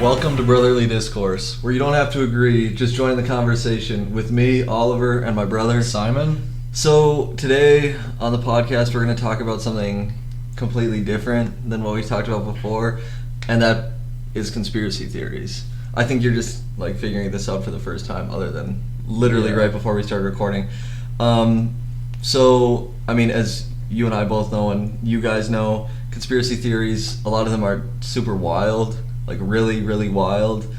Welcome to Brotherly Discourse. Where you don't have to agree, just join the conversation with me, Oliver, and my brother, Simon? So today on the podcast, we're going to talk about something completely different than what we talked about before, and that is conspiracy theories. I think you're just like figuring this out for the first time, other than literally right before we started recording. So, I mean, as you and I both know, and you guys know, conspiracy theories, a lot of them are super wild, like really, really wild.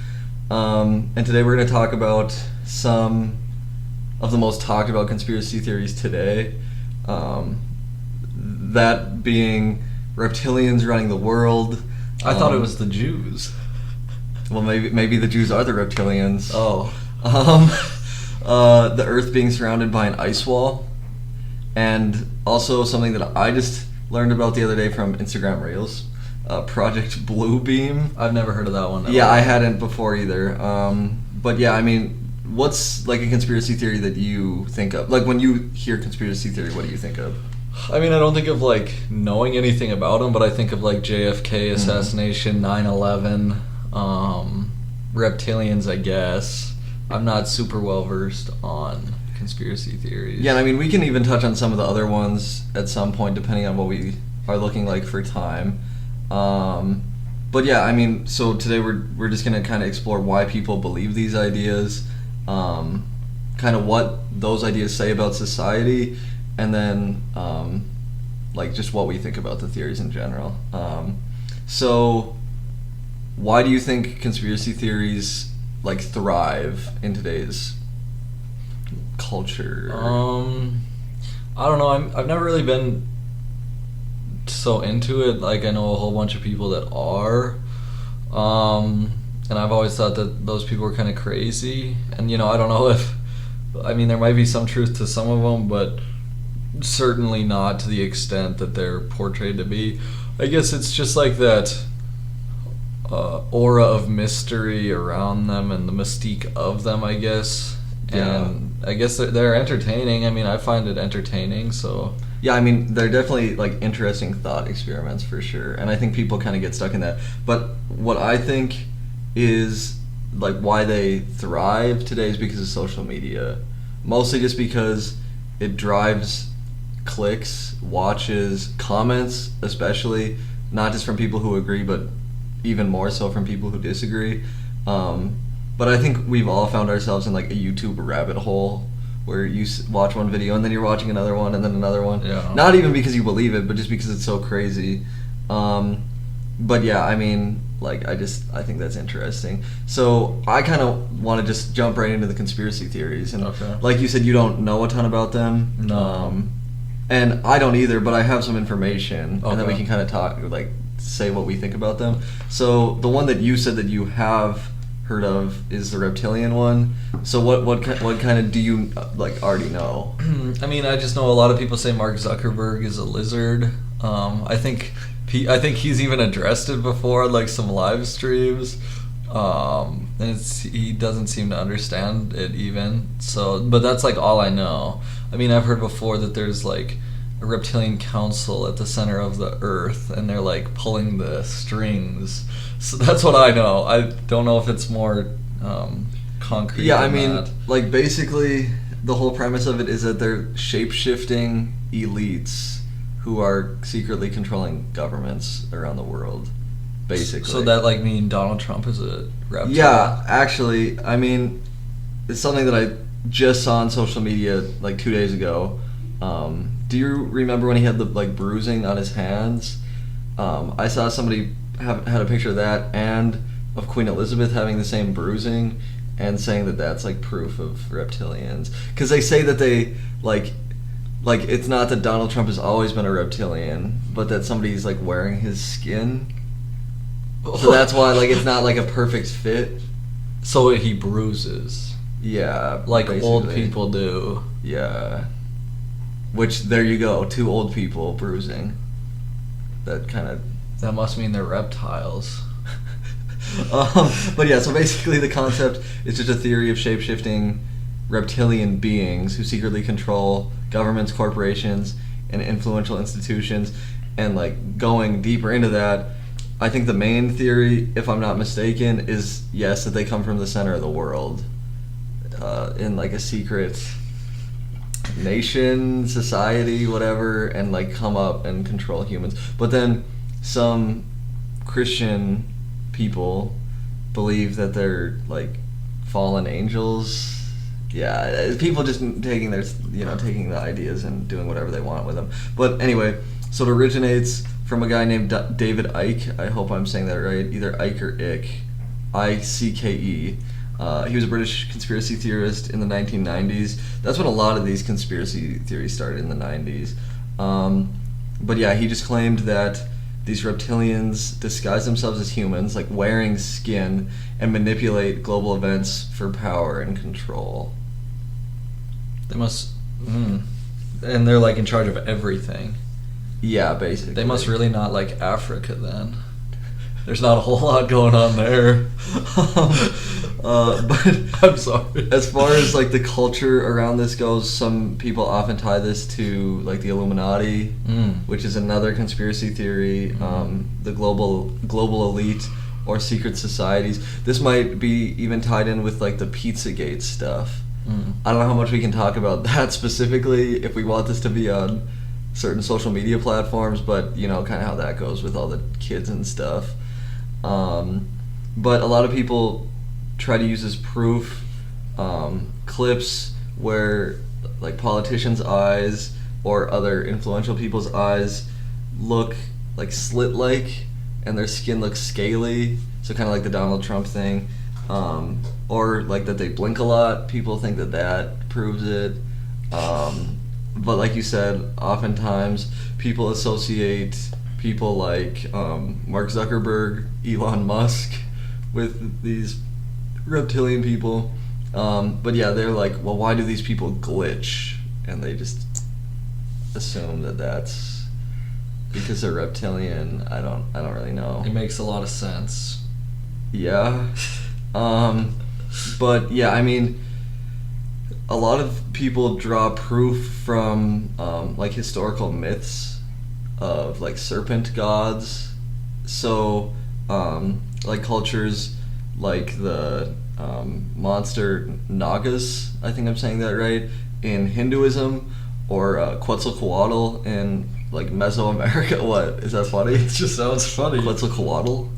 And today we're going to talk about some of the most talked about conspiracy theories today. That being reptilians running the world. I thought it was the Jews. Well, maybe the Jews are the reptilians. Oh. The Earth being surrounded by an ice wall. And also something that I just learned about the other day from Instagram Reels. Project Bluebeam. I've never heard of that one. Yeah, I hadn't before either. But yeah, I mean, what's like a conspiracy theory that you think of? Like when you hear conspiracy theory, what do you think of? I mean, I don't think of like knowing anything about them, but I think of like JFK assassination, 9/11, reptilians, I guess. I'm not super well versed on conspiracy theories. Yeah, I mean, we can even touch on some of the other ones at some point, depending on what we are looking like for time. But yeah, I mean, so today we're just gonna kind of explore why people believe these ideas, kind of what those ideas say about society, and then like just what we think about the theories in general. So why do you think conspiracy theories like thrive in today's culture? I don't know. I've never really been so into it. Like, I know a whole bunch of people that are, and I've always thought that those people were kind of crazy. And I don't know if, I mean, there might be some truth to some of them, but certainly not to the extent that they're portrayed to be. I guess it's just like that aura of mystery around them and the mystique of them, I guess. Yeah. And I guess they're entertaining. I mean, I find it entertaining, so. Yeah, I mean, they're definitely like interesting thought experiments for sure, and I think people kind of get stuck in that. But what I think is like why they thrive today is because of social media, mostly just because it drives clicks, watches, comments, especially not just from people who agree, but even more so from people who disagree. But I think we've all found ourselves in like a YouTube rabbit hole where you watch one video and then you're watching another one and then another one. Yeah. Not even because you believe it, but just because it's so crazy. But yeah, I mean, like I think that's interesting. So I kind of want to just jump right into the conspiracy theories. And like you said, you don't know a ton about them. No. And I don't either, but I have some information, Okay. and then we can kind of talk, like say what we think about them. So the one that you said that you have heard of is the reptilian one. So what kind of do you like already know? I mean, I just know a lot of people say Mark Zuckerberg is a lizard. I think he's even addressed it before, like some live streams. And he doesn't seem to understand it even. So, but that's like all I know. I mean, I've heard before that there's like a reptilian council at the center of the earth, and they're like pulling the strings. So that's what I know. I don't know if it's more concrete. Yeah, I than mean, that. like basically the whole premise of it is that they're shape-shifting elites who are secretly controlling governments around the world, basically. So that like mean Donald Trump is a reptile? Yeah, actually, I mean, it's something that I just saw on social media like 2 days ago. Do you remember when he had the like bruising on his hands? I saw somebody had a picture of that and of Queen Elizabeth having the same bruising and saying that that's like proof of reptilians, because they say that they like it's not that Donald Trump has always been a reptilian, but that somebody's like wearing his skin, so that's why like it's not like a perfect fit. So he bruises. Yeah, Like basically. old people do. Yeah. Which, there you go, 2 old people bruising. That kind of... That must mean they're reptiles. But yeah, so basically the concept is just a theory of shape-shifting reptilian beings who secretly control governments, corporations, and influential institutions. And like going deeper into that, I think the main theory, if I'm not mistaken, is yes, that they come from the center of the world, in like a secret nation, society, whatever, and like come up and control humans. But then some Christian people believe that they're like fallen angels. Yeah, people just taking their, taking the ideas and doing whatever they want with them. But anyway, so it originates from a guy named David Icke. I hope I'm saying that right. Either Icke or Ick. Icke. He was a British conspiracy theorist in the 1990s. That's when a lot of these conspiracy theories started, in the 90s. But yeah, he just claimed that these reptilians disguise themselves as humans, like wearing skin, and manipulate global events for power and control. They must... and they're like in charge of everything. Yeah, basically. They must really not like Africa then. There's not a whole lot going on there. But I'm sorry. As far as like the culture around this goes, some people often tie this to like the Illuminati, which is another conspiracy theory. The global elite or secret societies. This might be even tied in with like the Pizzagate stuff. I don't know how much we can talk about that specifically if we want this to be on certain social media platforms, but kind of how that goes with all the kids and stuff. But a lot of people try to use as proof clips where like politicians' eyes or other influential people's eyes look like slit-like and their skin looks scaly, so kind of like the Donald Trump thing, or like that they blink a lot. People think that proves it. But like you said, oftentimes people associate people like Mark Zuckerberg, Elon Musk with these reptilian people. But yeah, they're like, well, why do these people glitch? And they just assume that that's because they're reptilian. I don't really know. It makes a lot of sense. Yeah. But yeah, I mean, a lot of people draw proof from like historical myths of like serpent gods. So like cultures like the monster Nagas, I think I'm saying that right, in Hinduism, or Quetzalcoatl in like Mesoamerica. What? Is that funny? It just sounds funny. Quetzalcoatl?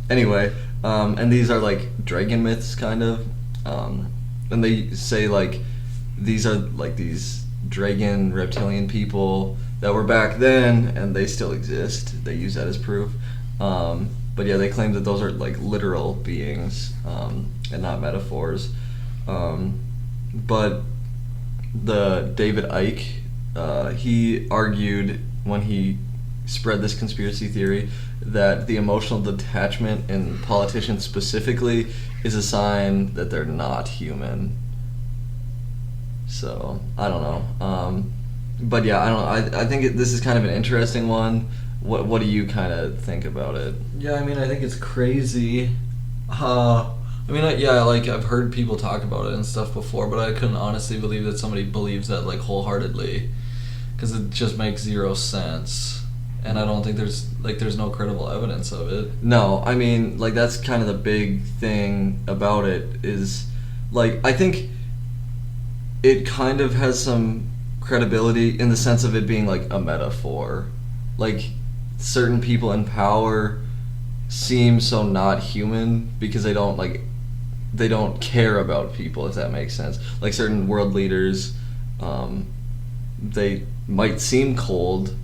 Anyway, and these are like dragon myths, kind of. And they say like these are like these dragon reptilian people that were back then, and they still exist. They use that as proof. But yeah, they claim that those are like literal beings, and not metaphors. But the David Icke, he argued when he spread this conspiracy theory that the emotional detachment in politicians specifically is a sign that they're not human. So I don't know. But yeah, I don't know. I think this is kind of an interesting one. What do you kind of think about it? Yeah, I mean, I think it's crazy. I mean, yeah, like I've heard people talk about it and stuff before, but I couldn't honestly believe that somebody believes that like wholeheartedly, because it just makes zero sense, and I don't think there's no credible evidence of it. No, I mean, like that's kind of the big thing about it is, like, I think it kind of has some credibility in the sense of it being like a metaphor. Like, certain people in power seem so not human because they don't care about people, if that makes sense. Like certain world leaders, they might seem cold,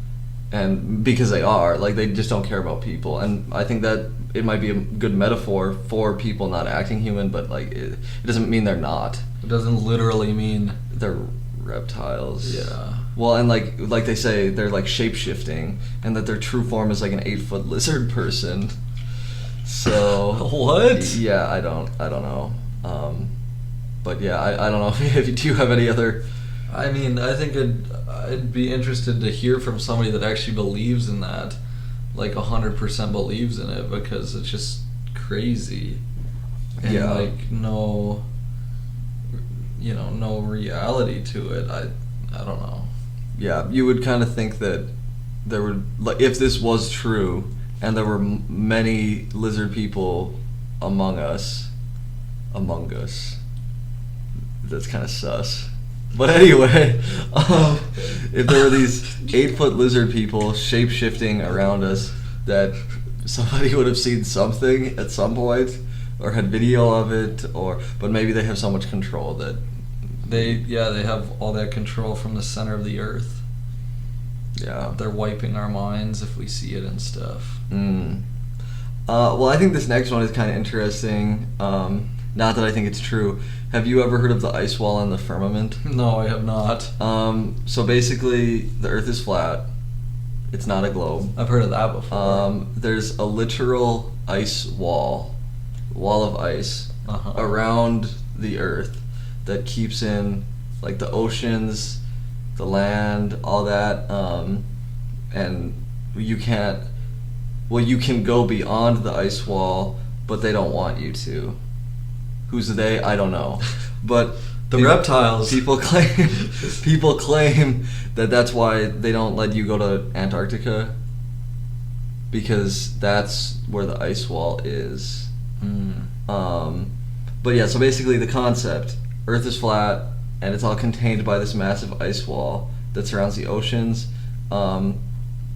and because they are, like, they just don't care about people. And I think that it might be a good metaphor for people not acting human, but like it doesn't mean they're not. It doesn't literally mean they're reptiles. Yeah. Well, and like they say, they're like shape-shifting, and that their true form is like an 8-foot lizard person. So what? Yeah, I don't know. But yeah, I don't know if you do have any other. I mean, I think I'd be interested to hear from somebody that actually believes in that, like 100% believes in it, because it's just crazy. And Yeah. like no reality to it. I don't know. Yeah, you would kind of think that there would, like, if this was true, and there were many lizard people among us. Among us. That's kind of sus. But anyway, if there were these 8-foot lizard people shape-shifting around us, that somebody would have seen something at some point, or had video of it, but maybe they have so much control that they have all that control from the center of the earth. Yeah, they're wiping our minds if we see it and stuff. Well, I think this next one is kind of interesting. Not that I think it's true. Have you ever heard of the ice wall and the firmament? No, I have not. So basically, the Earth is flat. It's not a globe. I've heard of that before. There's a literal ice wall of ice around the Earth that keeps in like the oceans, the land, all that, and you can go beyond the ice wall, but they don't want you to. Who's they? I don't know. But the reptiles. People claim that that's why they don't let you go to Antarctica, because that's where the ice wall is. But yeah, so basically the concept: Earth is flat, and it's all contained by this massive ice wall that surrounds the oceans. And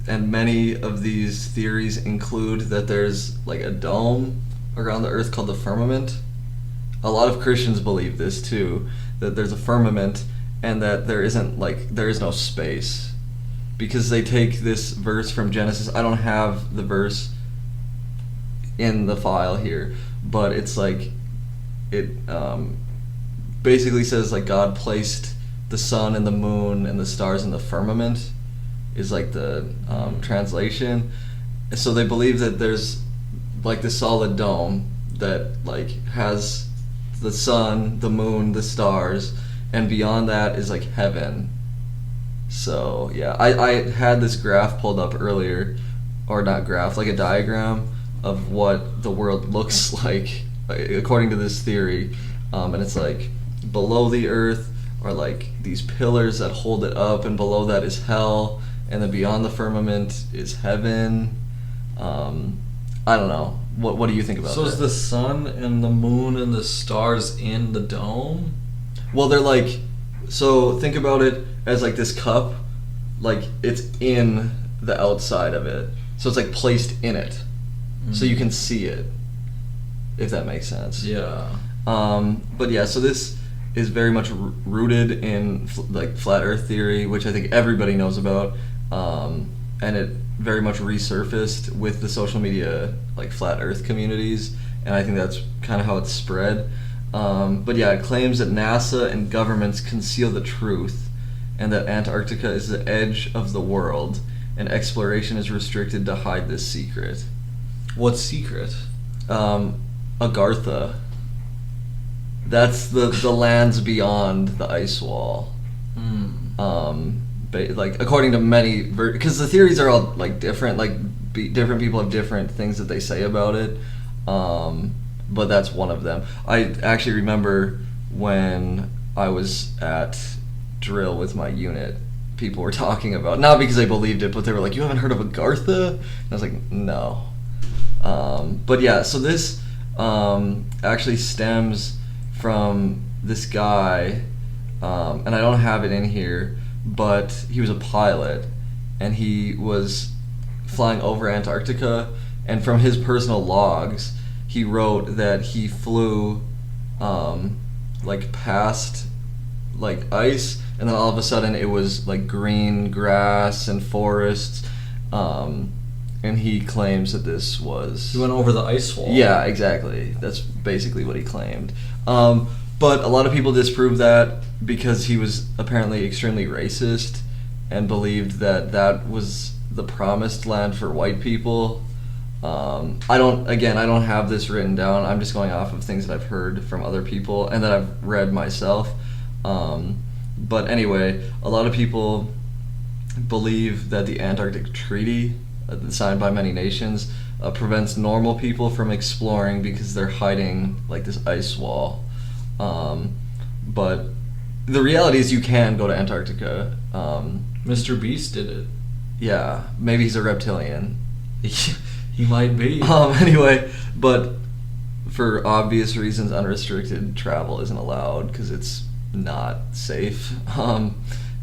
many of these theories include that there's like a dome around the Earth called the firmament. A lot of Christians believe this too, that there's a firmament and that there is no space, because they take this verse from Genesis. I don't have the verse in the file here, but it's like it basically says like God placed the sun and the moon and the stars in the firmament is like the translation. So they believe that there's like this solid dome that like has the sun, the moon, the stars, and beyond that is like heaven. So yeah, I had this graph pulled up earlier, or not graph, like a diagram of what the world looks like according to this theory, and it's like below the Earth are like these pillars that hold it up, and below that is hell, and then beyond the firmament is heaven. I don't know. What do you think about that? So is the sun and the moon and the stars in the dome? Well, they're like, so think about it as like this cup, like it's in the outside of it. So it's like placed in it. So you can see it, if that makes sense. Yeah. But yeah, so this is very much rooted in like flat Earth theory, which I think everybody knows about, and it very much resurfaced with the social media like flat Earth communities, and I think that's kind of how it's spread. But yeah, it claims that NASA and governments conceal the truth, and that Antarctica is the edge of the world, and exploration is restricted to hide this secret. What secret? Agartha. That's the lands beyond the ice wall. Like according to many, because the theories are all like different. Like different people have different things that they say about it. But that's one of them. I actually remember when I was at drill with my unit, people were talking about, not because they believed it, but they were like, "You haven't heard of Agartha?" And I was like, "No." But yeah, so this actually stems from this guy, and I don't have it in here, but he was a pilot, and he was flying over Antarctica, and from his personal logs, he wrote that he flew like past like ice, and then all of a sudden it was like green grass and forests, and he claims that this was... He went over the ice wall. Yeah, exactly. That's basically what he claimed. But a lot of people disprove that because he was apparently extremely racist and believed that that was the promised land for white people. I don't have this written down. I'm just going off of things that I've heard from other people and that I've read myself. But anyway, a lot of people believe that the Antarctic Treaty, signed by many nations, prevents normal people from exploring because they're hiding like this ice wall. But the reality is you can go to Antarctica. Mr. Beast did it. Yeah, maybe he's a reptilian. He might be. Anyway, but for obvious reasons, unrestricted travel isn't allowed because it's not safe.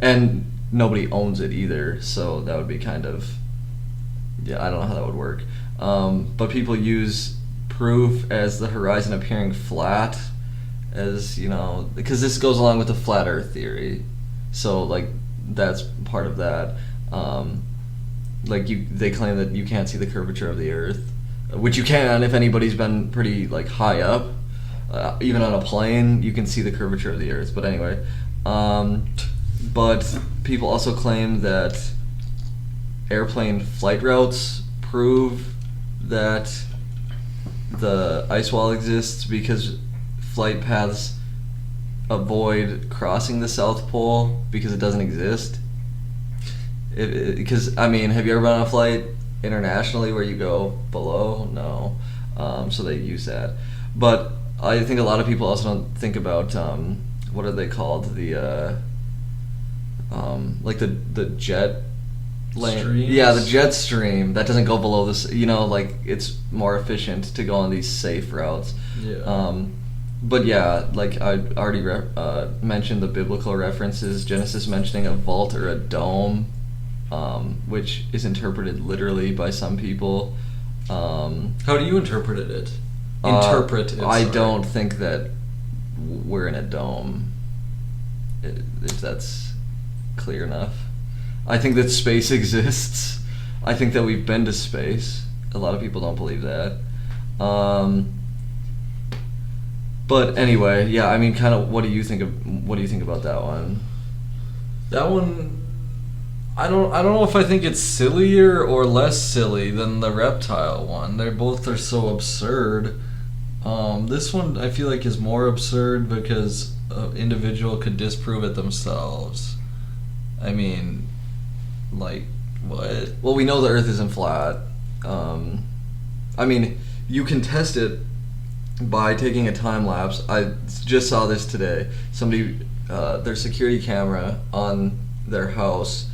And nobody owns it either, so that would be kind of, yeah, I don't know how that would work. But people use proof as the horizon appearing flat, as, you know, because this goes along with the flat Earth theory. So, like, that's part of that. They claim that you can't see the curvature of the Earth, which you can if anybody's been pretty, like, high up. Even on a plane, you can see the curvature of the Earth. But anyway, but people also claim that airplane flight routes prove that the ice wall exists because flight paths avoid crossing the South Pole because it doesn't exist. Because, I mean, have you ever been on a flight internationally where you go below? No. So they use that. But I think a lot of people also don't think about, what are they called? The, like the jet lane. Streams? Yeah, the jet stream. That doesn't go below this, you know, like, it's more efficient to go on these safe routes. Yeah. But yeah, like I already mentioned the biblical references, Genesis mentioning a vault or a dome, which is interpreted literally by some people. How do you interpret it? I don't think that we're in a dome, if that's clear enough. I think that space exists. I think that we've been to space. A lot of people don't believe that. But anyway, yeah, I mean, kind of, what do you think about that one? That one, I don't know if I think it's sillier or less silly than the reptile one. They're so absurd. This one I feel like is more absurd because an individual could disprove it themselves. I mean, like, what? Well, we know the Earth isn't flat. I mean, you can test it by taking a time lapse. I just saw this today. Somebody, their security camera on their house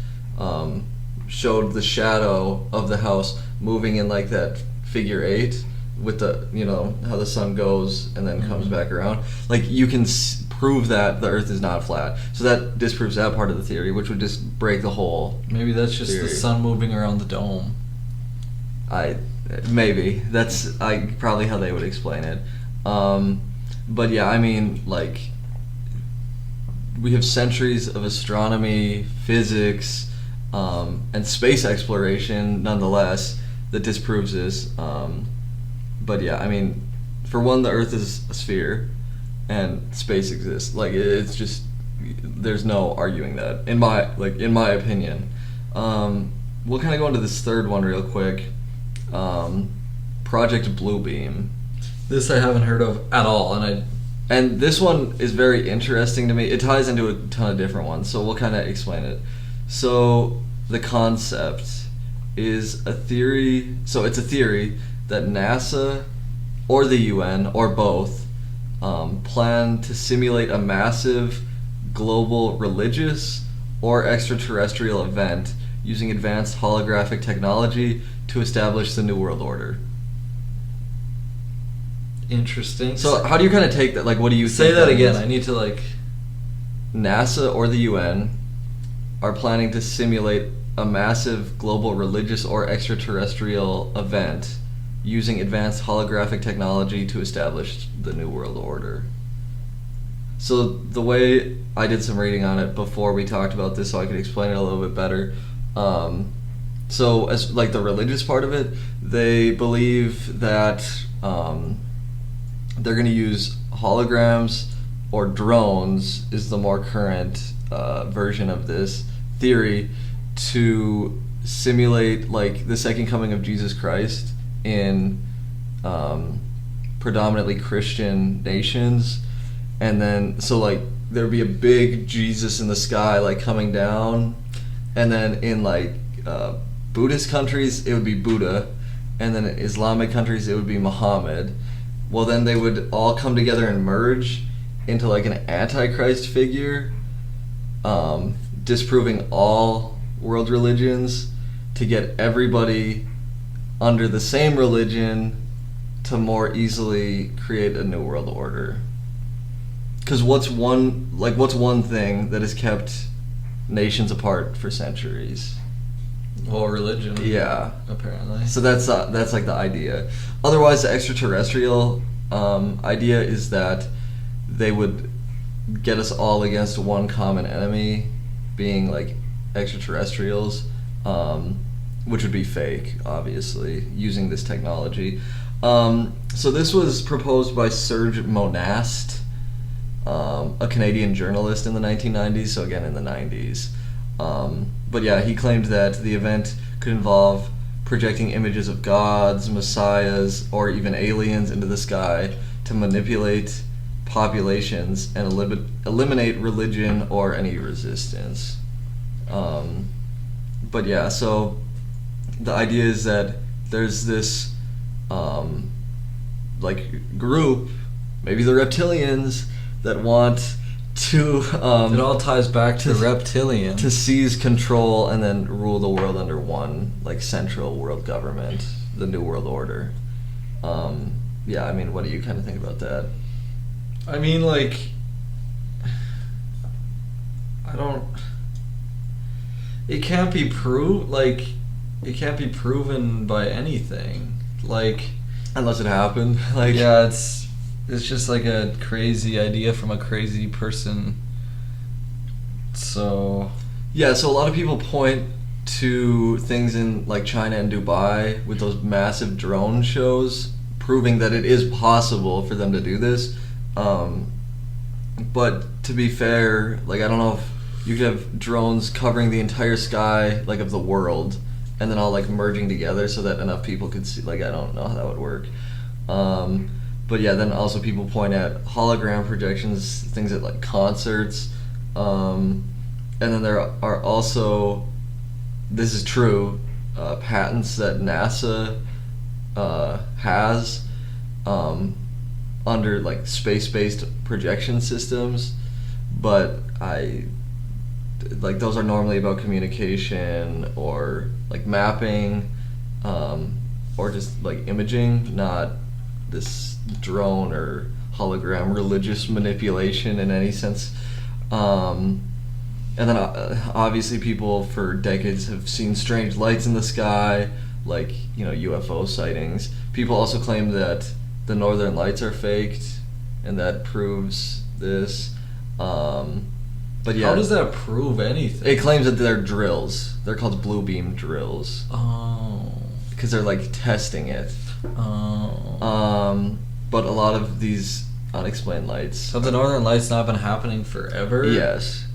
showed the shadow of the house moving in like that figure 8 with the, you know, how the sun goes and then comes back around. Like, you can prove that the Earth is not flat. So that disproves that part of the theory, which would just break the whole Maybe that's just theory. the sun moving around the dome. Maybe that's probably how they would explain it. But yeah, I mean, like, we have centuries of astronomy, physics, and space exploration, nonetheless, that disproves this. But yeah, I mean, for one, the Earth is a sphere, and space exists. Like, it's just, there's no arguing that, in my opinion. We'll kind of go into this third one real quick. Project Bluebeam. This I haven't heard of at all, And this one is very interesting to me. It ties into a ton of different ones, so we'll kind of explain it. So the concept is a theory. So it's a theory that NASA or the UN or both plan to simulate a massive global religious or extraterrestrial event using advanced holographic technology to establish the New World Order. Interesting. So how do you kind of take that? Like, what do you say think that that again? is? I need to, like, NASA or the UN are planning to simulate a massive global religious or extraterrestrial event using advanced holographic technology to establish the New World Order. So the way I did some reading on it before we talked about this, so I could explain it a little bit better. So as like the religious part of it, they believe that they're going to use holograms or drones is the more current version of this theory to simulate like the second coming of Jesus Christ in predominantly Christian nations. And then so like there'd be a big Jesus in the sky like coming down, and then in like Buddhist countries it would be Buddha, and then in Islamic countries it would be Muhammad. Well, then they would all come together and merge into like an antichrist figure, disproving all world religions to get everybody under the same religion to more easily create a new world order. Because what's one thing that has kept nations apart for centuries? Well, religion. Yeah. Apparently. So that's like the idea. Otherwise, the extraterrestrial idea is that they would get us all against one common enemy, being like extraterrestrials, which would be fake, obviously, using this technology. So this was proposed by Serge Monast, a Canadian journalist in the 1990s, so again in the 90s. But yeah, he claimed that the event could involve projecting images of gods, messiahs, or even aliens into the sky to manipulate populations and eliminate religion or any resistance. But yeah, so the idea is that there's this like group, maybe the reptilians, that want to it all ties back to reptilian, to seize control and then rule the world under one like central world government, the New World Order. Yeah, I mean, what do you kind of think about that? I mean, like, I don't. It can't be it can't be proven by anything. Like, unless it happened. Like, yeah, it's just like a crazy idea from a crazy person. So yeah, so a lot of people point to things in like China and Dubai with those massive drone shows, proving that it is possible for them to do this. But to be fair, like, I don't know if you could have drones covering the entire sky, like, of the world, and then all like merging together so that enough people could see. Like, I don't know how that would work. But yeah, then also people point at hologram projections, things at like concerts, and then there are also, this is true, patents that NASA has under like space-based projection systems, but those are normally about communication or like mapping, or just like imaging, not this drone or hologram religious manipulation in any sense. And then obviously people for decades have seen strange lights in the sky, like, you know, UFO sightings. People also claim that the northern lights are faked, and that proves this. But yeah, how does that prove anything? It claims that they're drills. They're called blue beam drills. Oh. Because they're like testing it. Oh. But a lot of these unexplained lights. Have the northern lights not been happening forever? Yes.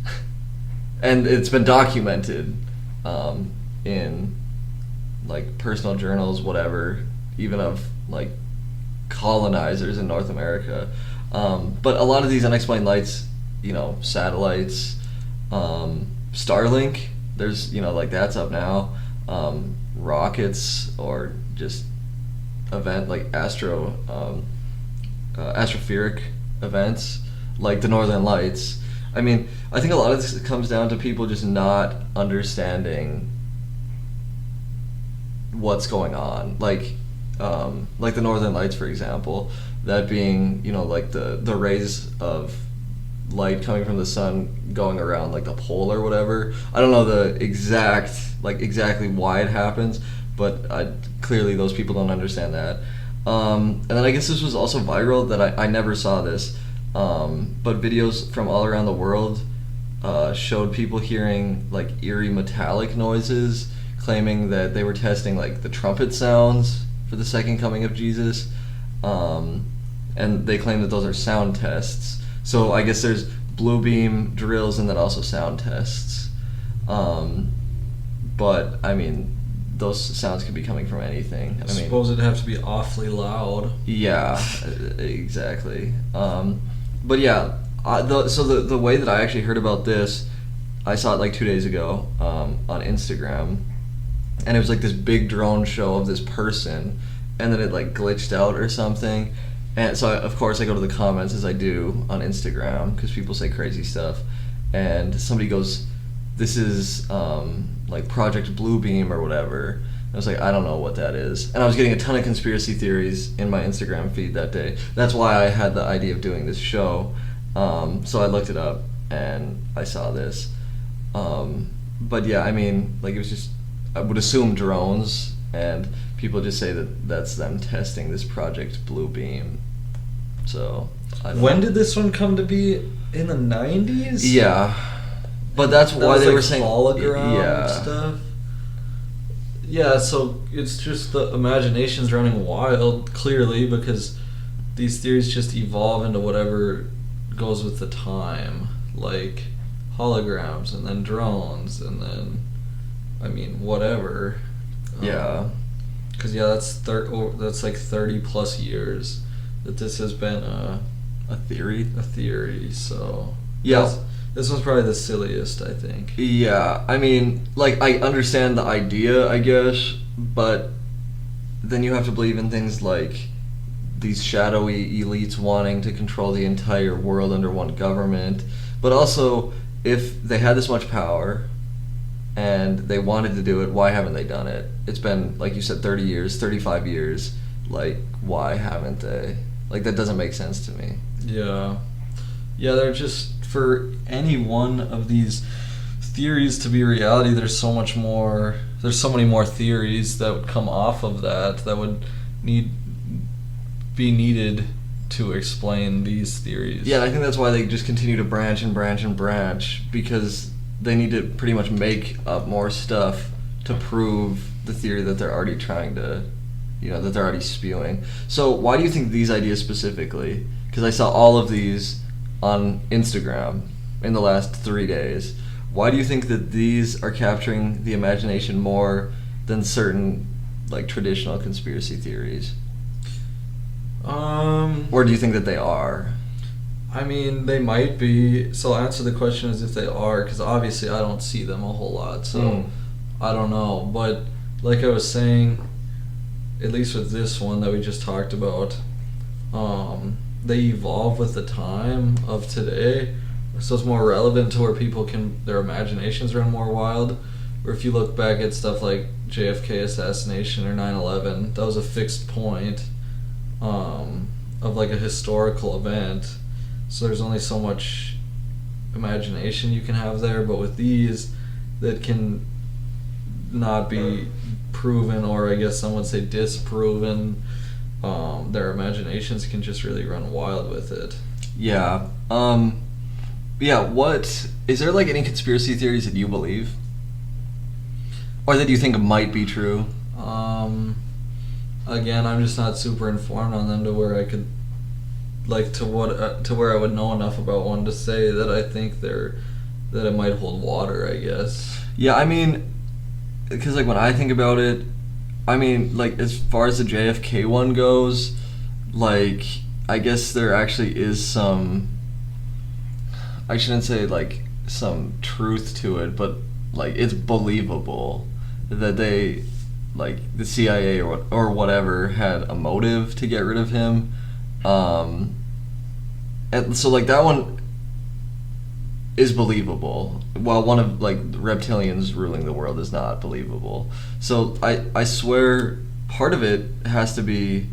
And it's been documented in like personal journals, whatever, even of like colonizers in North America. But a lot of these unexplained lights, you know, satellites, Starlink, there's, you know, like that's up now. Rockets, or just event like astrophysic events like the Northern Lights. I mean, I think a lot of this comes down to people just not understanding what's going on. Like the Northern Lights, for example, that being, you know, like the rays of light coming from the sun going around like the pole or whatever. I don't know the exactly why it happens, but clearly those people don't understand that. And then I guess this was also viral that I never saw this, but videos from all around the world showed people hearing like eerie metallic noises, claiming that they were testing like the trumpet sounds for the second coming of Jesus, and they claim that those are sound tests. So I guess there's blue beam drills and then also sound tests. But I mean, those sounds could be coming from anything. I suppose it'd have to be awfully loud. Yeah, exactly. But yeah, the way that I actually heard about this, I saw it like 2 days ago on Instagram, and it was like this big drone show of this person, and then it like glitched out or something. And so, of course, I go to the comments, as I do on Instagram, because people say crazy stuff. And somebody goes, this is like Project Bluebeam or whatever. I was like, I don't know what that is. And I was getting a ton of conspiracy theories in my Instagram feed that day. That's why I had the idea of doing this show. So I looked it up and I saw this. But yeah, I mean, like, it was just, I would assume drones, and people just say that that's them testing this Project Blue Beam. So I don't When know. did this one come to be? In the 90s? Yeah, but that's That why was they like were saying hologram yeah. stuff. Yeah, so it's just the imagination's running wild, clearly, because these theories just evolve into whatever goes with the time, like holograms, and then drones, and then, I mean, whatever. Yeah. Because that's like 30 plus years that this has been A theory. a theory. So Yeah. this one's probably the silliest, I think. Yeah, I mean, like, I understand the idea, I guess, but then you have to believe in things like these shadowy elites wanting to control the entire world under one government. But also, if they had this much power and they wanted to do it, why haven't they done it? It's been, like you said, 30 years, 35 years. Like, why haven't they? Like, that doesn't make sense to me. Yeah. Yeah, they're just, for any one of these theories to be reality, there's so many more theories that would come off of that would be needed to explain these theories. Yeah, I think that's why they just continue to branch and branch and branch, because they need to pretty much make up more stuff to prove the theory that they're already trying to, that they're already spewing. So why do you think these ideas specifically? Because I saw all of these on Instagram in the last 3 days. Why do you think that these are capturing the imagination more than certain, like, traditional conspiracy theories? Or do you think that they are? I mean, they might be. So I'll answer the question as if they are, because obviously I don't see them a whole lot, so I don't know. But like I was saying, at least with this one that we just talked about, they evolve with the time of today, so it's more relevant to where their imaginations run more wild. Or if you look back at stuff like JFK assassination or 9/11, that was a fixed point of like a historical event. So there's only so much imagination you can have there, but with these, that can not be proven, or I guess some would say disproven. Their imaginations can just really run wild with it. Yeah. What is there, like, any conspiracy theories that you believe, or that you think might be true? Again, I'm just not super informed on them to where I could, like, to where I would know enough about one to say that I think that it might hold water, I guess. Yeah, I mean, because, like, when I think about it, I mean, like, as far as the JFK one goes, like, I guess there actually is some, I shouldn't say, like, some truth to it, but, like, it's believable that they, like, the CIA or whatever had a motive to get rid of him. And so, like, that one is believable, while one of, like, reptilians ruling the world is not believable. So I swear part of it has to be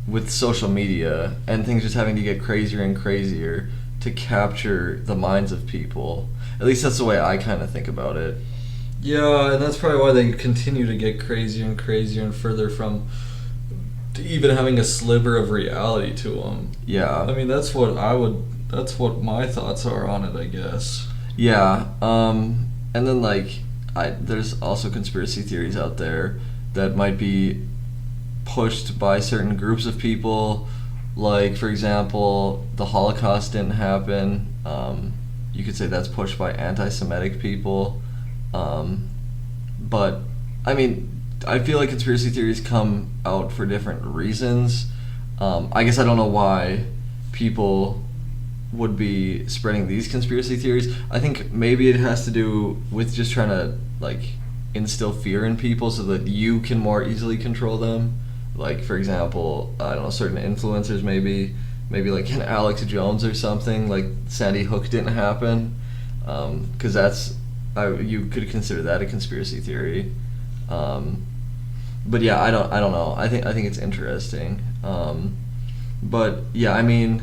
with social media and things just having to get crazier and crazier to capture the minds of people. At least that's the way I kind of think about it. Yeah, and that's probably why they continue to get crazier and crazier and further from even having a sliver of reality to them. Yeah. I mean, that's what my thoughts are on it, I guess. Yeah. And then, like, there's also conspiracy theories out there that might be pushed by certain groups of people. Like, for example, the Holocaust didn't happen. You could say that's pushed by anti-Semitic people. But, I mean, I feel like conspiracy theories come out for different reasons. I guess I don't know why people would be spreading these conspiracy theories. I think maybe it has to do with just trying to, like, instill fear in people so that you can more easily control them. Like, for example, I don't know, certain influencers maybe like an Alex Jones or something, like Sandy Hook didn't happen, because you could consider that a conspiracy theory. but yeah, I don't know. I think it's interesting. But yeah, I mean,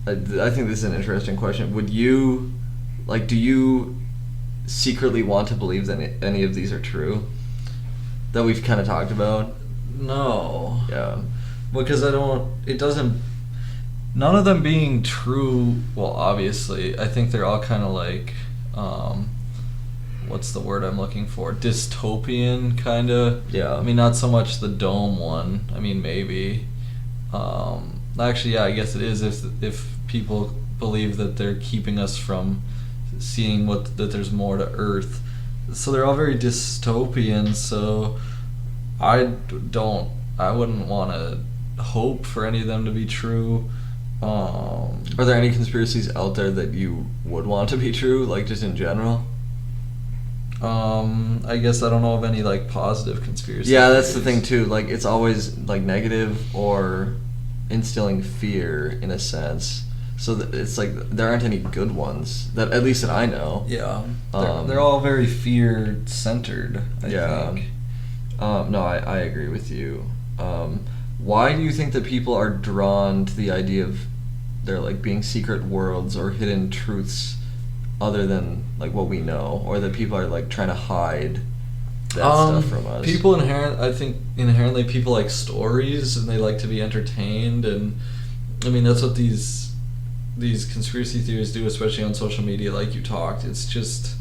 I think this is an interesting question. Would you, like, do you secretly want to believe that any of these are true? That we've kind of talked about? No. Yeah. Because it doesn't, none of them being true, well, obviously, I think they're all kind of like, what's the word I'm looking for? Dystopian, kind of. Yeah. I mean, not so much the dome one. I mean, maybe. Actually, yeah, I guess it is if people believe that they're keeping us from seeing that there's more to Earth. So they're all very dystopian, so I wouldn't want to hope for any of them to be true. Are there any conspiracies out there that you would want to be true, like just in general? I guess I don't know of any like positive conspiracy Yeah, that's the theories. thing too. Like, it's always like negative or instilling fear in a sense. So that it's like there aren't any good ones that, at least that I know. Yeah, Um, they're all very fear centered. I Yeah. think. No, I agree with you. Why do you think that people are drawn to the idea of there like being secret worlds or hidden truths other than like what we know, or that people are like trying to hide that stuff from us? People I think inherently people like stories and they like to be entertained, and I mean that's what these conspiracy theories do, especially on social media. Like you talked, it's just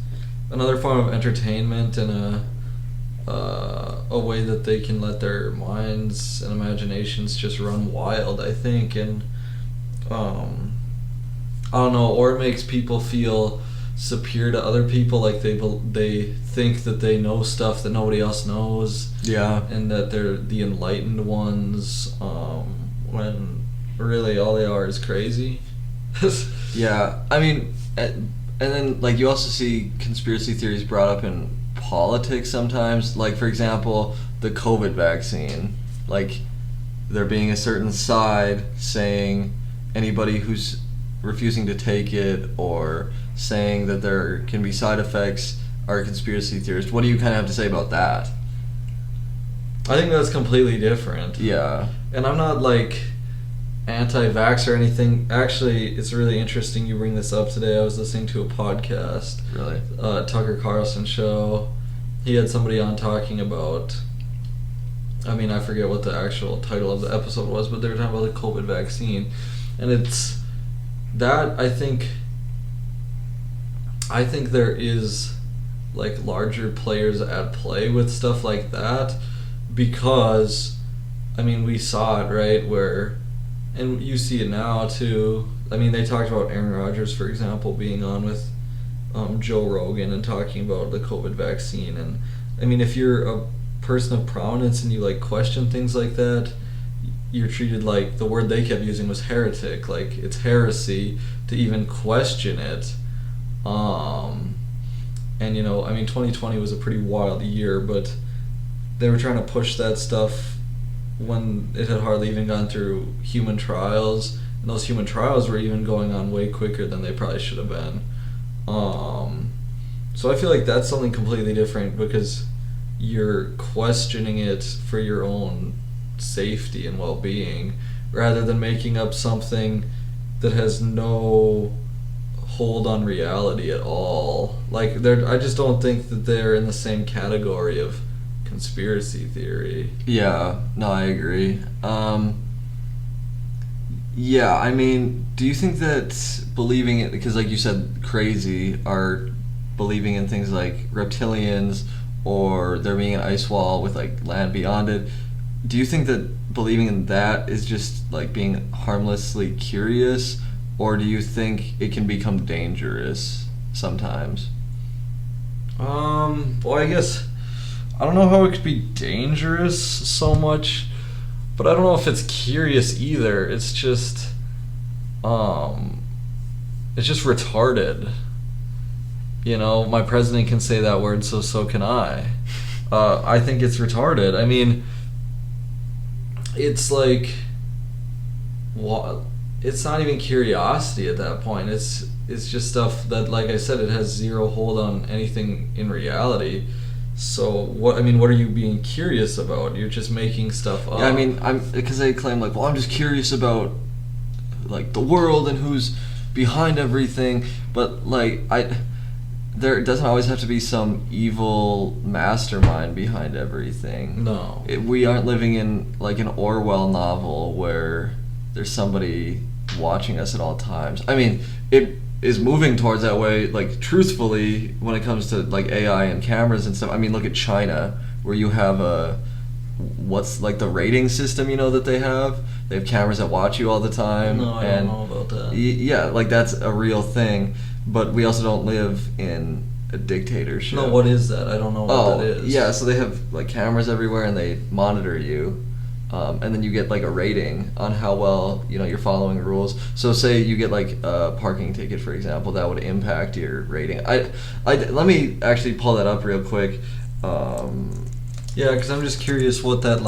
another form of entertainment and a way that they can let their minds and imaginations just run wild, I think. And I don't know, or it makes people feel superior to other people, like they think that they know stuff that nobody else knows, Yeah. and that they're the enlightened ones, when really all they are is crazy. Yeah, I mean, and then like you also see conspiracy theories brought up in politics sometimes. Like, for example, the COVID vaccine. Like, there being a certain side saying anybody who's refusing to take it or saying that there can be side effects are a conspiracy theorist. What do you kind of have to say about that? I think that's completely different. Yeah. And I'm not like anti-vax or anything. Actually, it's really interesting you bring this up today. I was listening to a podcast, Really? Tucker Carlson show. He had somebody on talking about, I mean, I forget what the actual title of the episode was, but they were talking about the COVID vaccine. And it's that, I think there is like larger players at play with stuff like that, because I mean we saw it, right, where, and you see it now too. I mean, they talked about Aaron Rodgers, for example, being on with Joe Rogan and talking about the COVID vaccine. And I mean, if you're a person of prominence and you like question things like that, you're treated like, the word they kept using was heretic, like it's heresy to even question it. And you know, I mean, 2020 was a pretty wild year, but they were trying to push that stuff when it had hardly even gone through human trials, and those human trials were even going on way quicker than they probably should have been. So I feel like that's something completely different, because you're questioning it for your own safety and well-being, rather than making up something that has no hold on reality at all. Like, I just don't think that they're in the same category of conspiracy theory. Yeah, no, I agree. Yeah, I mean, do you think that believing it, because like you said, crazy, are believing in things like reptilians or there being an ice wall with like land beyond it, do you think that believing in that is just like being harmlessly curious, or do you think it can become dangerous sometimes? Well, I guess I don't know how it could be dangerous so much, but I don't know if it's curious either. It's just retarded. You know, my president can say that word, so can I. I think it's retarded. I mean, it's like, what? It's not even curiosity at that point. It's just stuff that, like I said, it has zero hold on anything in reality. So what? I mean, what are you being curious about? You're just making stuff up. Yeah, I mean, because they claim like, well, I'm just curious about like the world and who's behind everything, but like there doesn't always have to be some evil mastermind behind everything. No. We aren't living in like an Orwell novel where there's somebody watching us at all times. I mean, it is moving towards that way, like truthfully, when it comes to like AI and cameras and stuff. I mean, look at China, where you have what's like the rating system, you know, that they have cameras that watch you all the time. No, I don't know about that. Yeah, like that's a real thing, but we also don't live in a dictatorship. No, what is that? I don't know what that is. Yeah, so they have like cameras everywhere and they monitor you, and then you get like a rating on how well, you know, you're following rules. So say you get like a parking ticket, for example, that would impact your rating. I let me actually pull that up real quick. Yeah, because I'm just curious what that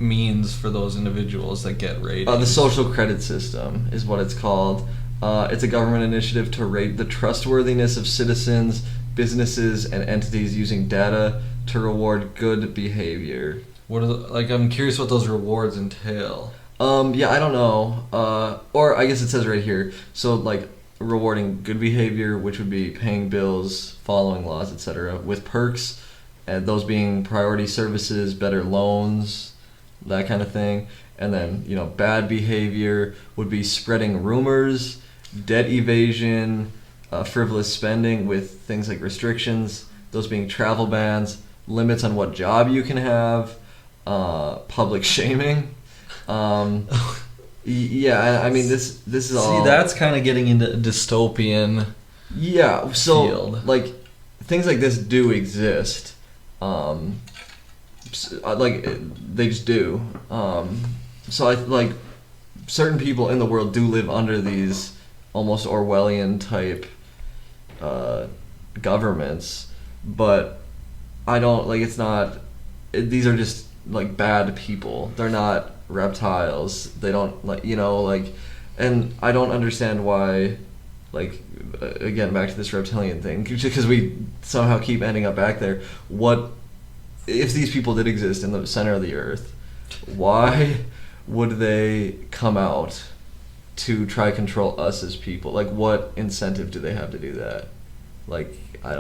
means for those individuals that get rated. The social credit system is what it's called. It's a government initiative to rate the trustworthiness of citizens, businesses, and entities using data to reward good behavior. What are I'm curious what those rewards entail. Yeah, I don't know. Or I guess it says right here. So like rewarding good behavior, which would be paying bills, following laws, etc., with perks, and those being priority services, better loans, that kind of thing. And then, you know, bad behavior would be spreading rumors, debt evasion, frivolous spending with things like restrictions, those being travel bans, limits on what job you can have, public shaming. Yeah, I mean, this is all... See, that's kind of getting into dystopian field. Like, things like this do exist. Like, they just do. So I like certain people in the world do live under these almost Orwellian type governments, but I don't like. It's not. These are just like bad people. They're not reptiles. They don't like, you know, like, and I don't understand why. Like, again, back to this reptilian thing, because we somehow keep ending up back there. What if these people did exist in the center of the earth? Why would they come out to try control us as people? Like, what incentive do they have to do that? Like, I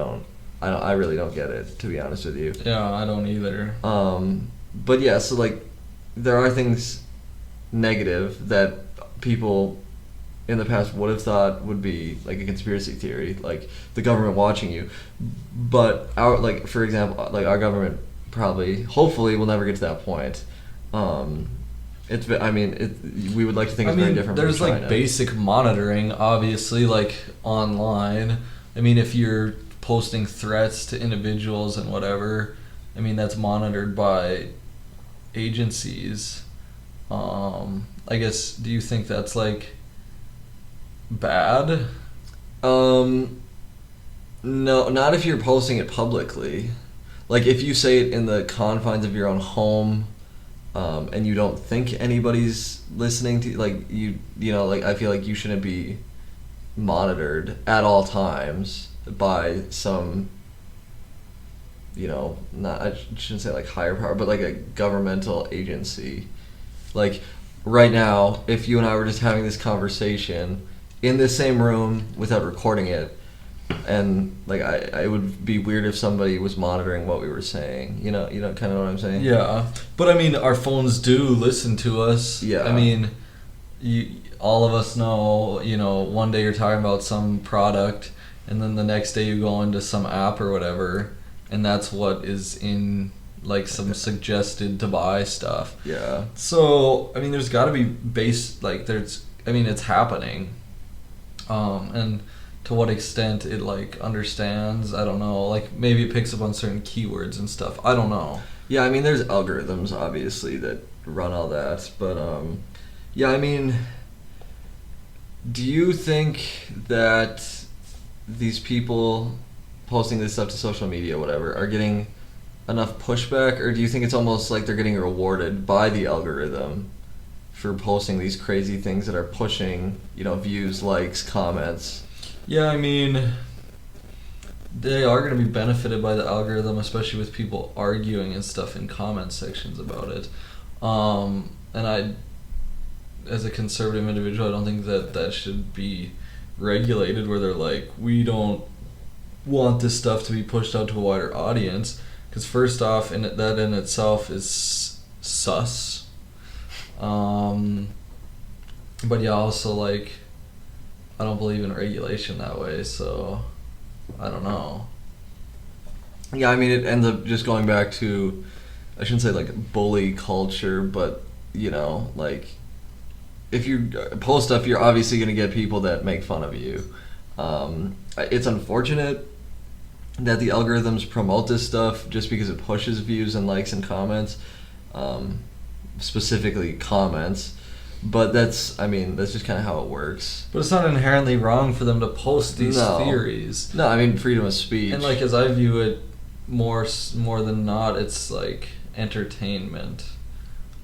really don't get it, to be honest with you. Yeah, I don't either. But yeah, so like, there are things negative that people in the past would have thought would be like a conspiracy theory, like the government watching you. But like, for example, like our government probably, hopefully, will never get to that point. We would like to think it's very different. There's from China. like basic monitoring, obviously, like online. I mean, if you're posting threats to individuals and whatever, I mean, that's monitored by agencies. I guess, do you think that's like bad? No, not if you're posting it publicly. Like, if you say it in the confines of your own home, and you don't think anybody's listening to, like, you know, like, I feel like you shouldn't be monitored at all times by some, you know, not, I shouldn't say like higher power, but like a governmental agency. Like, right now, if you and I were just having this conversation in the same room without recording it, and like I would be weird if somebody was monitoring what we were saying. You know, kind of what I'm saying. Yeah, but I mean, our phones do listen to us. Yeah. I mean, all of us know. You know, one day you're talking about some product, and then the next day you go into some app or whatever, and that's what is in like some suggested to buy stuff. Yeah. So I mean, there's got to be it's happening, and to what extent it like understands, I don't know. Like, maybe it picks up on certain keywords and stuff. I don't know. Yeah, I mean, there's algorithms obviously that run all that, but yeah, I mean, do you think that these people posting this stuff to social media, whatever, are getting enough pushback, or do you think it's almost like they're getting rewarded by the algorithm for posting these crazy things that are pushing, you know, views, likes, comments? Yeah, I mean, they are going to be benefited by the algorithm, especially with people arguing and stuff in comment sections about it. And I, as a conservative individual, I don't think that should be regulated where they're like, we don't want this stuff to be pushed out to a wider audience, because first off, that in itself is sus. But yeah, also, like, I don't believe in regulation that way, so I don't know. Yeah, I mean, it ends up just going back to, I shouldn't say like bully culture, but, you know, like, if you post stuff, you're obviously going to get people that make fun of you. It's unfortunate that the algorithms promote this stuff just because it pushes views and likes and comments, specifically comments. But that's just kind of how it works. But it's not inherently wrong for them to post these theories. No, I mean, freedom of speech. And, like, as I view it, more than not, it's like entertainment.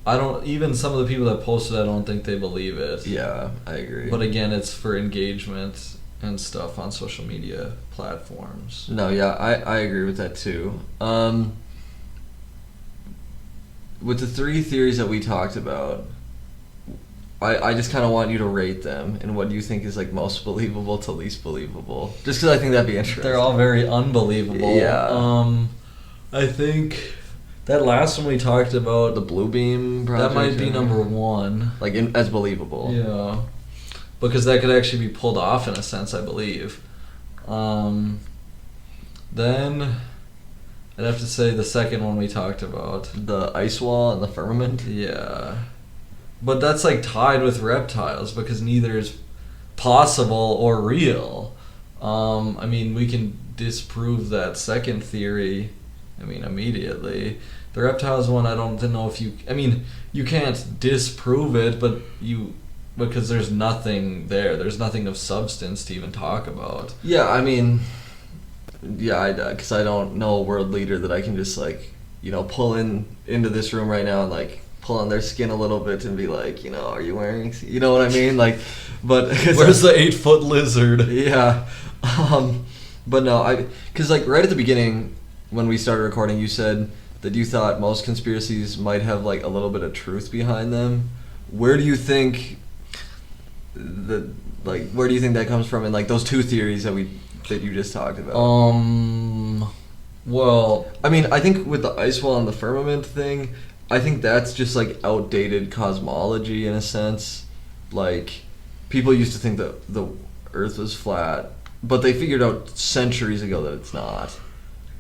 Even some of the people that posted, I don't think they believe it. Yeah, I agree. But again, it's for engagement and stuff on social media platforms. No, yeah, I agree with that too. With the 3 theories that we talked about, I just kind of want you to rate them and what you think is like most believable to least believable. Just because I think that'd be interesting. They're all very unbelievable. Yeah. I think that last one we talked about, The Blue Beam project. that might be number 1. Like as believable. Yeah. Because that could actually be pulled off in a sense, I believe. Then I'd have to say the second one we talked about. The ice wall and the firmament. Yeah. But that's like tied with reptiles because neither is possible or real. I mean, we can disprove that second theory, immediately. The reptiles one, I don't know if you... I mean, you can't disprove it, but because there's nothing there. There's nothing of substance to even talk about. Yeah, I mean... Yeah, because I don't know a world leader that I can just, like, pull into this room right now and, like, pull on their skin a little bit and be like, are you wearing... You know what I mean? Like, but... Where's the 8-foot lizard? Yeah. But no, because, like, right at the beginning, when we started recording, you said that you thought most conspiracies might have, like, a little bit of truth behind them. Where do you think that comes from in, like, those 2 theories that you just talked about? Well... I mean, I think with the ice wall and the firmament thing, I think that's just, like, outdated cosmology in a sense. Like, people used to think that the Earth was flat, but they figured out centuries ago that it's not.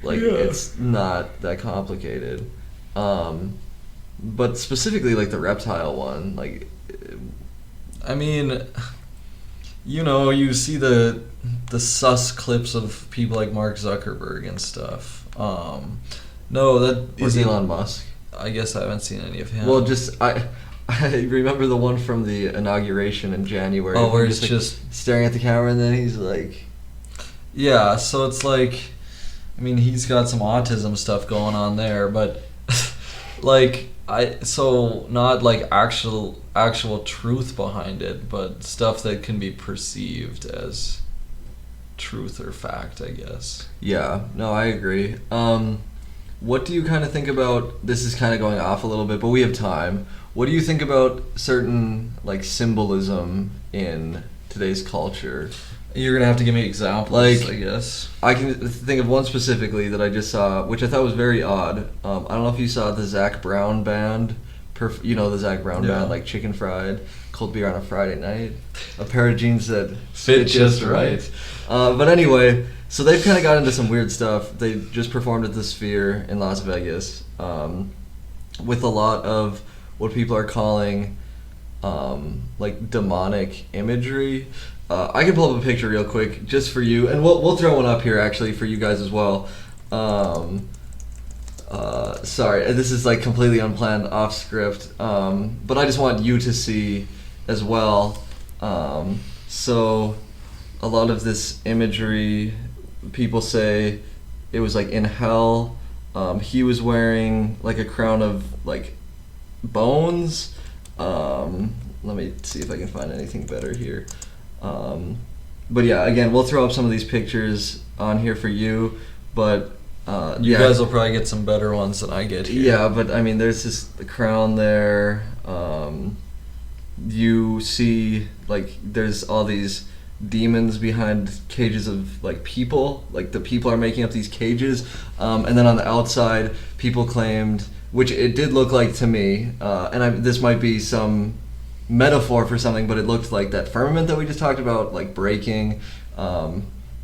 Like, It's not that complicated. But specifically, like, the reptile one, like... I mean, you see the sus clips of people like Mark Zuckerberg and stuff. No, that Or Elon Musk. I guess I haven't seen any of him. Well, just... I remember the one from the inauguration in January. Oh, where he's he's just staring at the camera and then he's like... Yeah, so it's like... I mean, he's got some autism stuff going on there, but... like... not like actual truth behind it, but stuff that can be perceived as truth or fact, I guess. Yeah, no, I agree. What do you kind of think about, this is kind of going off a little bit, but we have time. What do you think about certain, like, symbolism in today's culture? You're going to have to give me examples, like, I guess. I can think of one specifically that I just saw, which I thought was very odd. I don't know if you saw the Zac Brown band. The Zac Brown band, like Chicken Fried, cold beer on a Friday night. A pair of jeans that fit just right. But anyway, so they've kind of got into some weird stuff. They just performed at the Sphere in Las Vegas with a lot of what people are calling like demonic imagery. I can pull up a picture real quick just for you, and we'll throw one up here actually for you guys as well. Sorry, this is like completely unplanned, off script, but I just want you to see as well. So a lot of this imagery, people say it was like in hell. He was wearing like a crown of like bones. Let me see if I can find anything better here. but yeah, again, we'll throw up some of these pictures on here for you, but You yeah. guys will probably get some better ones than I get here. Yeah, but I mean, there's the crown there. You see, like, there's all these demons behind cages of like people. Like the people are making up these cages, and then on the outside, people claimed, which it did look like to me, this might be some metaphor for something, but it looked like that firmament that we just talked about, like breaking.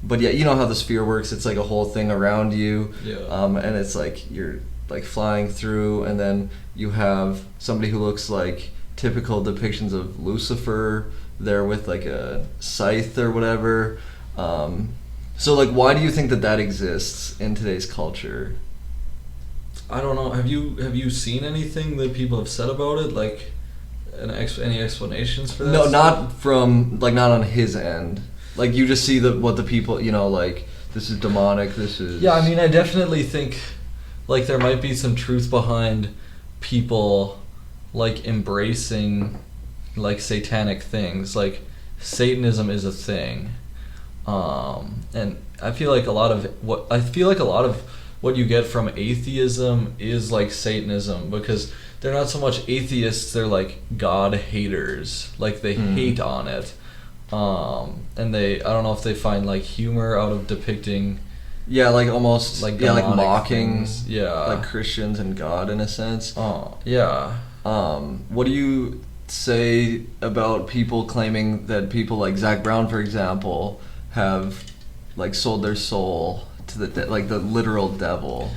But yeah, you know how the sphere works. It's like a whole thing around you, and it's like you're like flying through, and then you have somebody who looks like typical depictions of Lucifer there with like a scythe or whatever. So like, why do you think that exists in today's culture? I don't know. Have you seen anything that people have said about it? Like, any explanations for that? No, not from like, not on his end. Like, you just see what the people, like, this is demonic. This is. Yeah, I mean, I definitely think like there might be some truth behind people like embracing like satanic things. Like Satanism is a thing, and I feel like a lot of what you get from atheism is like Satanism, because they're not so much atheists, they're like God haters. Like they hate on it, and I don't know if they find like humor out of depicting. Yeah, like almost like like mocking, things. Yeah, like Christians and God in a sense. Oh yeah. What do you say about people claiming that people like Zach Brown, for example, have like sold their soul to the literal devil?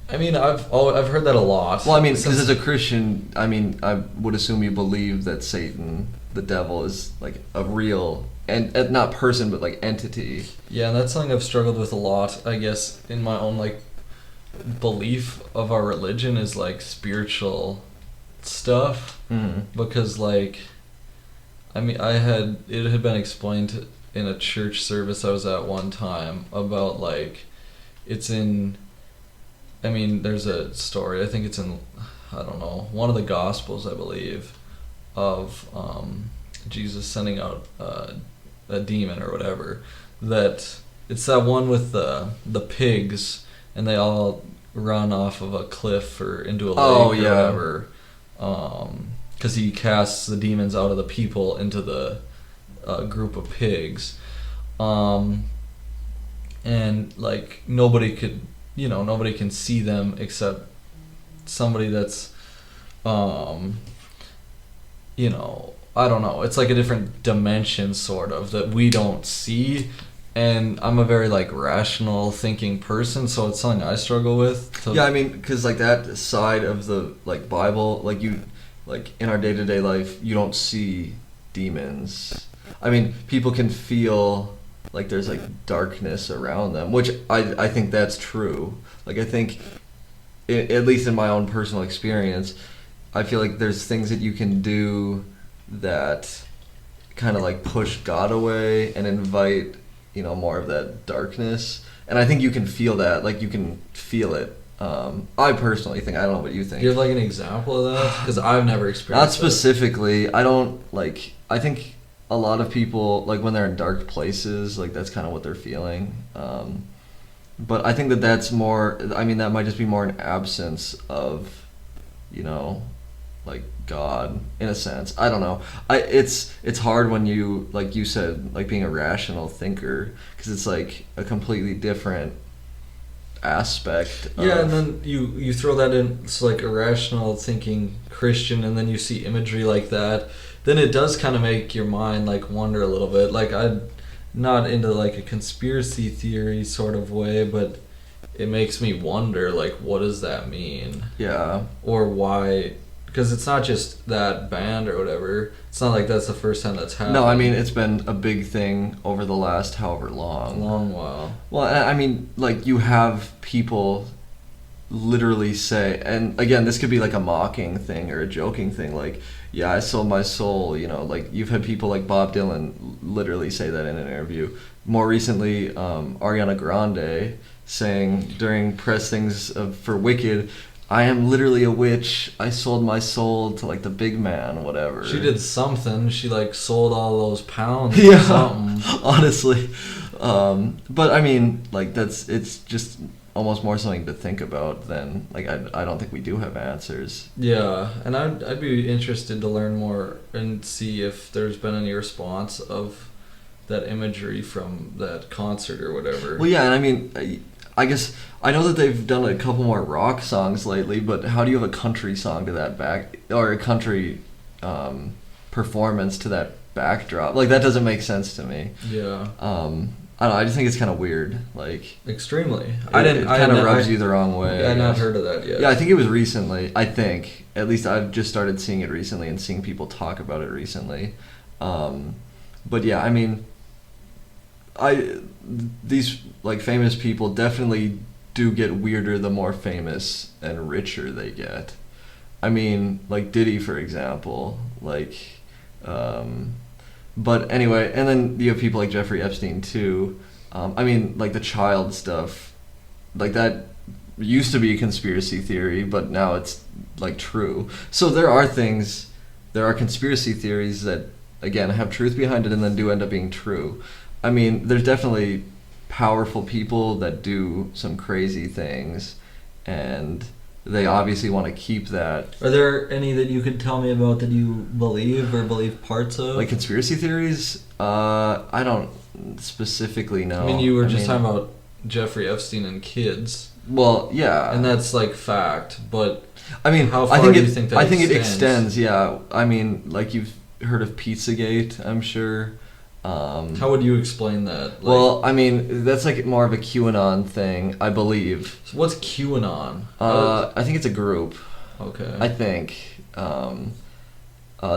I mean, I've heard that a lot. Well, I mean, because as a Christian, I mean, I would assume you believe that Satan, the devil, is like a real and not person, but like entity. Yeah, and that's something I've struggled with a lot, I guess, in my own like belief of our religion is like spiritual stuff, because like, I mean, it had been explained in a church service I was at one time about like, there's a story, I think it's in, I don't know, one of the Gospels, I believe, of Jesus sending out a demon or whatever, that it's that one with the pigs, and they all run off of a cliff or into a lake or whatever, because he casts the demons out of the people into the group of pigs, and like nobody can see them except somebody that's I don't know, it's like a different dimension sort of that we don't see, and I'm a very like rational thinking person, so it's something I struggle with. Yeah, I mean, because like that side of the like Bible, like you, like in our day-to-day life, you don't see demons. I mean, people can feel like there's like darkness around them, which I think that's true. Like I think, at least in my own personal experience, I feel like there's things that you can do that kind of like push God away and invite, more of that darkness. And I think you can feel that, like you can feel it. I personally think, I don't know what you think. Do you have like an example of that? Because I've never experienced Not specifically. I don't like, I think a lot of people, like when they're in dark places, like that's kind of what they're feeling. But I think that's more, I mean, that might just be more an absence of, like God in a sense. I don't know. It's hard when you, like you said, like being a rational thinker, because it's like a completely different aspect. Yeah, and then you throw that in, it's like a rational thinking Christian, and then you see imagery like that, then it does kind of make your mind like wonder a little bit. Like I'm not into like a conspiracy theory sort of way, but it makes me wonder, like, what does that mean? Yeah. Or why? Because it's not just that band or whatever. It's not like that's the first time that's happened. No, I mean, it's been a big thing over the last however long. A long while. Well, I mean, like, you have people literally say, and again, this could be like a mocking thing or a joking thing, like, yeah, I sold my soul, like, you've had people like Bob Dylan literally say that in an interview. More recently, Ariana Grande saying during press things for Wicked, I am literally a witch. I sold my soul to like the big man, whatever. She did something. She like sold all those pounds or Yeah, something. honestly. But I mean, like it's just almost more something to think about than like I don't think we do have answers. Yeah, and I'd be interested to learn more and see if there's been any response of that imagery from that concert or whatever. Well, yeah, and I mean, I guess I know that they've done a couple more rock songs lately, but how do you have a country song to that back or a country performance to that backdrop? Like that doesn't make sense to me. Yeah. I don't know. I just think it's kind of weird. Like Extremely. it kind of rubs you the wrong way. I've not heard of that yet. Yeah, I think it was recently. I think at least I've just started seeing it recently and seeing people talk about it recently. But yeah, I mean, these like famous people definitely do get weirder the more famous and richer they get. I mean, like Diddy, for example, like. But anyway, and then you have people like Jeffrey Epstein too. I mean, like the child stuff, like that used to be a conspiracy theory, but now it's like true. So there are conspiracy theories that, again, have truth behind it and then do end up being true. I mean, there's definitely powerful people that do some crazy things, and they obviously want to keep that. Are there any that you could tell me about that you believe or believe parts of? Like conspiracy theories? I don't specifically know. I mean, you were just talking about Jeffrey Epstein and kids. Well, yeah. And that's like fact, but I mean, how far do you think that I think extends? it extends, yeah. I mean, like you've heard of Pizzagate, I'm sure. How would you explain that? Like, Well, I mean, that's like more of a QAnon thing, I believe. so what's QAnon? I think it's a group. Okay. I think.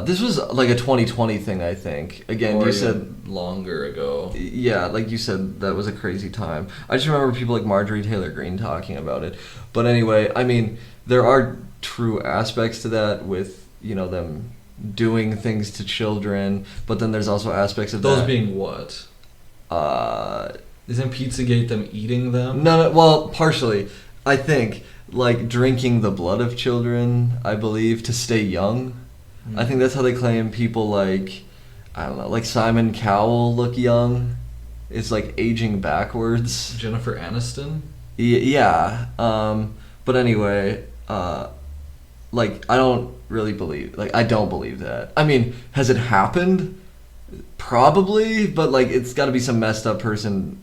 This was like a 2020 thing, I think. Again, Or you even said... longer ago. Yeah, like you said, that was a crazy time. I just remember people like Marjorie Taylor Greene talking about it. But anyway, I mean, there are true aspects to that with, them doing things to children, but then there's also aspects of Those that... being what? Uh, Isn't Pizzagate them eating them? no, well, partially. I think, like, drinking the blood of children, I believe, to stay young. I think that's how they claim people like, I don't know, like Simon Cowell look young. It's like aging backwards. Jennifer Aniston? Yeah. But anyway, like, I don't really believe, like, I don't believe that. I mean, has it happened? Probably, but, like, it's got to be some messed up person,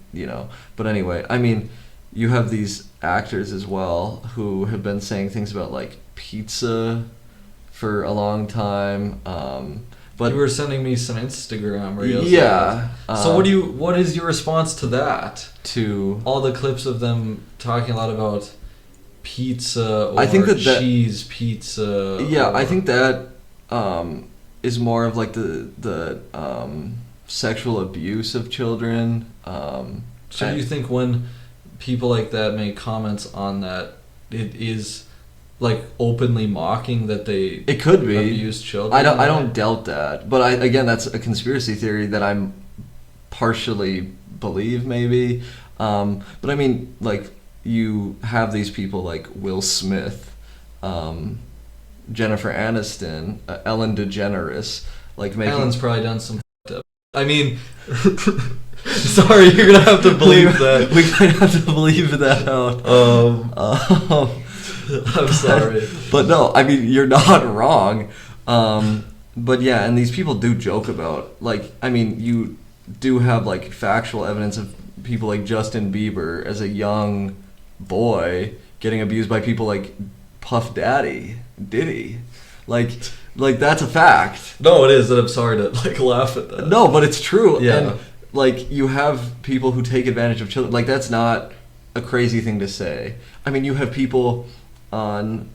But anyway, I mean, you have these actors as well who have been saying things about, like, pizza for a long time. But you were sending me some Instagram reels. Yeah. So what is your response to that? To All the clips of them talking a lot about pizza or I think that cheese pizza. Yeah, or, I think that is more of like the sexual abuse of children. So do you think when people like that make comments on that, it is like openly mocking that they It could be abuse children? I don't doubt that, but again that's a conspiracy theory that I'm partially believe maybe. But I mean, like, you have these people like Will Smith, Jennifer Aniston, Ellen DeGeneres, like making. Ellen's probably done some f***ed up. I mean, sorry, you're gonna have to believe that. We might have to believe that out. I'm sorry. But no, I mean, you're not wrong. But yeah, and these people do joke about, like, I mean, you do have, like, factual evidence of people like Justin Bieber as a young boy getting abused by people like Puff Daddy, Diddy. Like that's a fact. No, it is, and I'm sorry to, like, laugh at that. No, but it's true. Yeah. And, like, you have people who take advantage of children. Like, that's not a crazy thing to say. I mean, you have people on,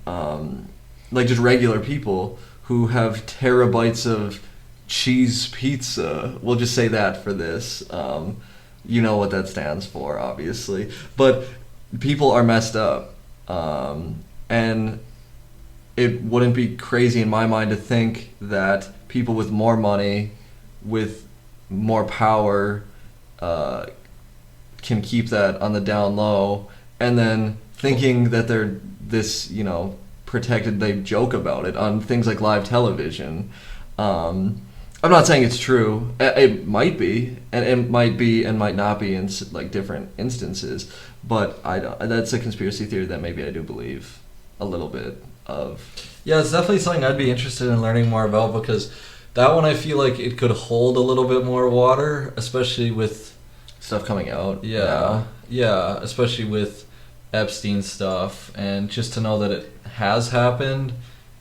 like, just regular people who have terabytes of cheese pizza. We'll just say that for this. You know what that stands for, obviously. But people are messed up. And it wouldn't be crazy in my mind to think that people with more money, with more power, can keep that on the down low, and then thinking that they're this, protected. They joke about it on things like live television. I'm not saying it's true. It might be, and it might be and might not be in like different instances. But that's a conspiracy theory that maybe I do believe a little bit of. Yeah, it's definitely something I'd be interested in learning more about, because that one I feel like it could hold a little bit more water, especially with stuff coming out. Yeah, especially with Epstein stuff, and just to know that it has happened.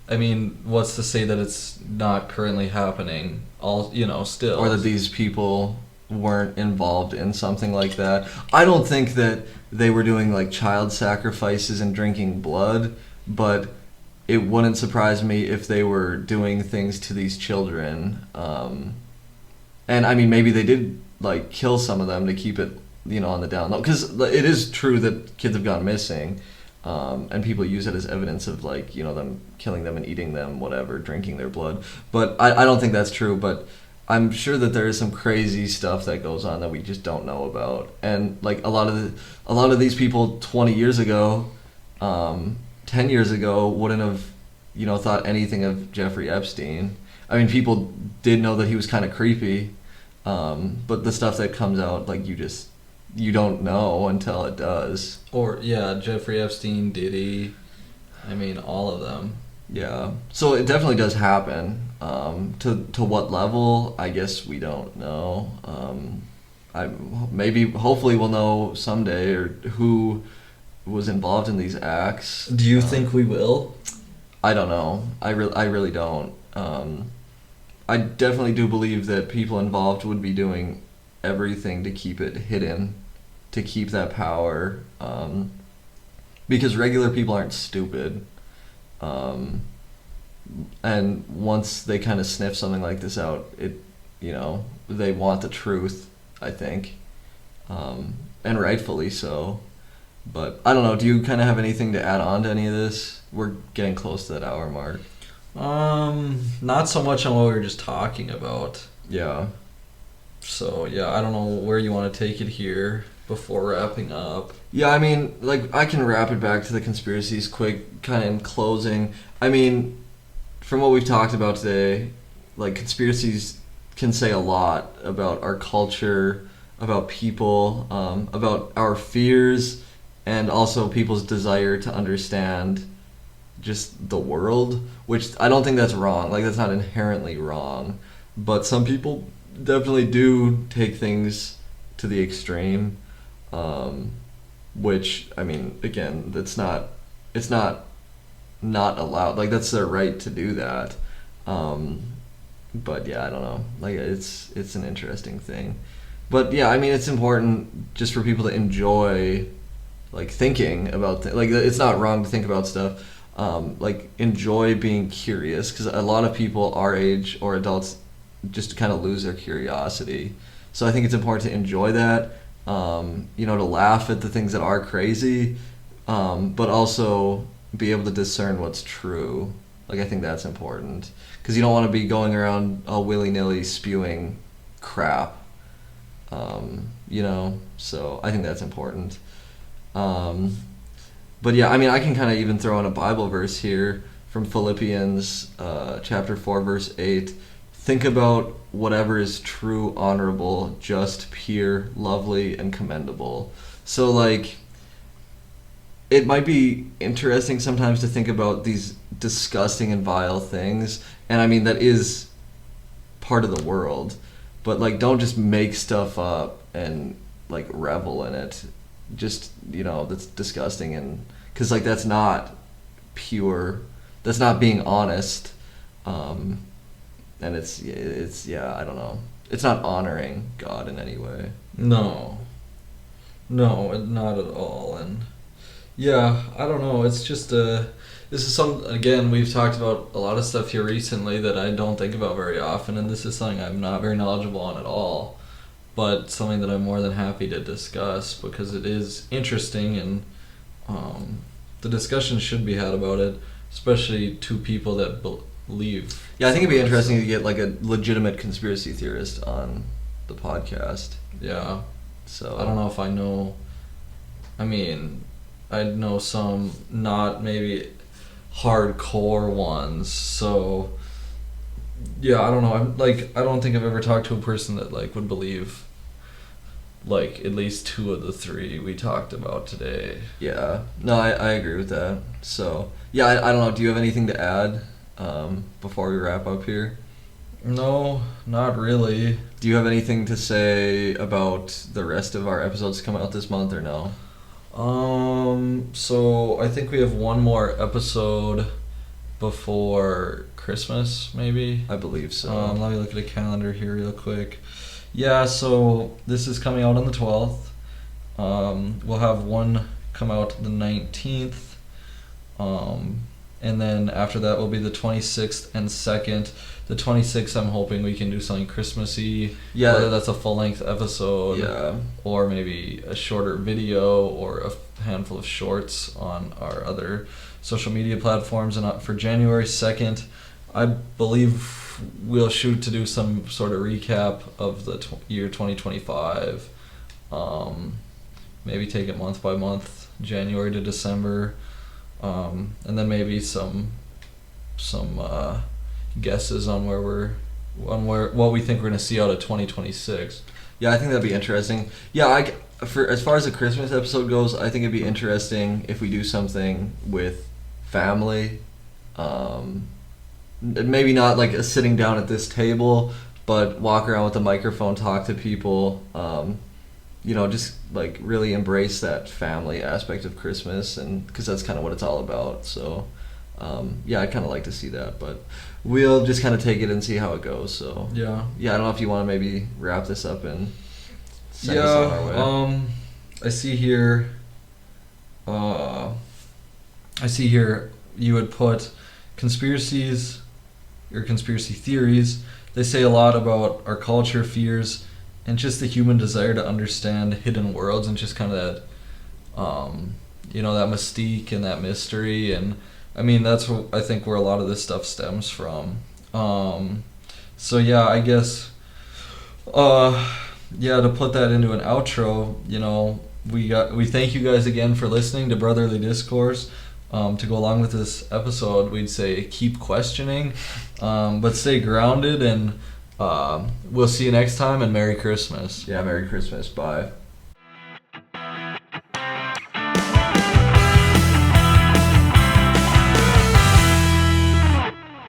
I mean, what's to say that it's not currently happening? Still, or that these people weren't involved in something like that. I don't think that they were doing like child sacrifices and drinking blood, but it wouldn't surprise me if they were doing things to these children. And I mean, maybe they did like kill some of them to keep it, on the down low. Because it is true that kids have gone missing, and people use it as evidence of like, them killing them and eating them, whatever, drinking their blood. But I don't think that's true. But I'm sure that there is some crazy stuff that goes on that we just don't know about. And like a lot of these people 20 years ago, 10 years ago wouldn't have, thought anything of Jeffrey Epstein. I mean, people did know that he was kind of creepy, but the stuff that comes out, like, you don't know until it does. Or, yeah, Jeffrey Epstein, Diddy, I mean, all of them. Yeah. So it definitely does happen. To what level, I guess we don't know. Hopefully we'll know someday, or who was involved in these acts. Do you think we will? I don't know. I really don't. I definitely do believe that people involved would be doing everything to keep it hidden, to keep that power, because regular people aren't stupid. And once they kind of sniff something like this out, they want the truth, I think, and rightfully so. But I don't know. Do you kind of have anything to add on to any of this? We're getting close to that hour mark. Not so much on what we were just talking about. Yeah. So, yeah, I don't know where you want to take it here before wrapping up. Yeah, I mean, like, I can wrap it back to the conspiracies quick, kind of in closing. I mean, from what we've talked about today, like, conspiracies can say a lot about our culture, about people, about our fears, and also people's desire to understand just the world, which I don't think that's wrong. Like, that's not inherently wrong. But some people definitely do take things to the extreme, which, I mean, again, it's not allowed. Like, that's their right to do that. But yeah, I don't know. Like, it's an interesting thing. But yeah, I mean, it's important just for people to enjoy, like, thinking about things. Like, it's not wrong to think about stuff. Like, enjoy being curious, because a lot of people our age or adults just kind of lose their curiosity. So I think it's important to enjoy that, to laugh at the things that are crazy, but also be able to discern what's true. Like, I think that's important, because you don't want to be going around all willy-nilly spewing crap, so I think that's important. But yeah, I mean, I can kind of even throw in a Bible verse here from Philippians chapter 4, verse 8. Think about whatever is true, honorable, just, pure, lovely, and commendable. So, like, it might be interesting sometimes to think about these disgusting and vile things. And I mean, that is part of the world. But, like, don't just make stuff up and, like, revel in it. Just, that's disgusting. And because, like, that's not pure. That's not being honest. And it's I don't know. It's not honoring God in any way. No, not at all. And yeah, I don't know. It's just this is again, we've talked about a lot of stuff here recently that I don't think about very often, and this is something I'm not very knowledgeable on at all, but something that I'm more than happy to discuss because it is interesting, and the discussion should be had about it, especially two people that believe. Yeah, I think it'd be interesting to get like a legitimate conspiracy theorist on the podcast. Yeah. So I don't know if I know. I mean, I know some not maybe hardcore ones. So yeah, I don't know. I don't think I've ever talked to a person that like would believe like at least two of the three we talked about today. Yeah. No, I agree with that. So yeah, I don't know. Do you have anything to add before we wrap up here? No, not really. Do you have anything to say about the rest of our episodes coming out this month or no? So I think we have one more episode before Christmas, maybe. I believe so. Let me look at a calendar here real quick. Yeah, so this is coming out on the 12th. We'll have one come out the 19th. And then after that will be the 26th and 2nd. The 26th, I'm hoping we can do something Christmassy. Yeah. Whether that's a full-length episode. Yeah. Or maybe a shorter video or a handful of shorts on our other social media platforms. And for January 2nd, I believe we'll shoot to do some sort of recap of the year 2025. Maybe take it month by month, January to December. And then maybe some guesses on what we think we're gonna see out of 2026. Yeah, I think that'd be interesting. Yeah, for as far as the Christmas episode goes, I think it'd be interesting if we do something with family. Maybe not like a sitting down at this table, but walk around with a microphone, talk to people. Just like really embrace that family aspect of Christmas, and because that's kind of what it's all about. So, yeah, I'd kind of like to see that, but we'll just kind of take it and see how it goes. So, Yeah. I don't know if you want to maybe wrap this up and send us on our way. I see here. You would put conspiracies or conspiracy theories. They say a lot about our culture, fears, and just the human desire to understand hidden worlds, and just kind of that mystique and that mystery. And I mean, that's what I think where a lot of this stuff stems from. So yeah, I guess to put that into an outro, we thank you guys again for listening to Brotherly Discourse. To go along with this episode, we'd say keep questioning, but stay grounded, and we'll see you next time, and Merry Christmas. Yeah, Merry Christmas. Bye.